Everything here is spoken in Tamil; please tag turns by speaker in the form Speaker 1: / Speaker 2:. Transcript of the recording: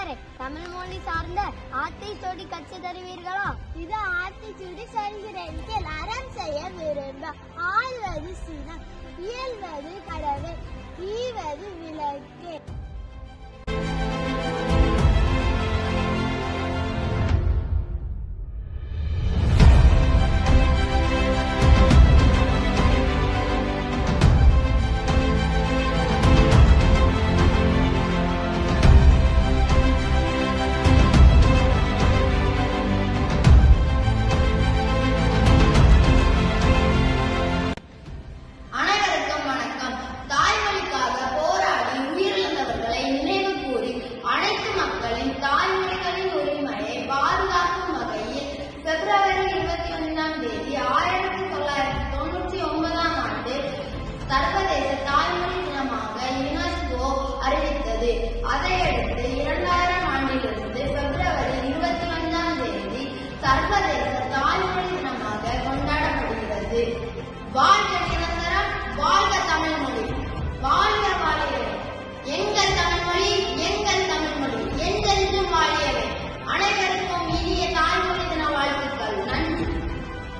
Speaker 1: மாணவர்களே, தமிழ் மொழி சார்ந்த ஆத்திச்சூடி கட்சி தருவீர்களா?
Speaker 2: இது ஆத்திச்சூடி சொல்கிறேன். அறம் செய்ய விரும்ப ஆள்வது சினம், இயல்வது கடவுள், ஈவது விளக்கு.
Speaker 3: சர்வதேச தாய்மொழி தினமாக யுனெஸ்கோ அறிவித்தது. அதையடுத்து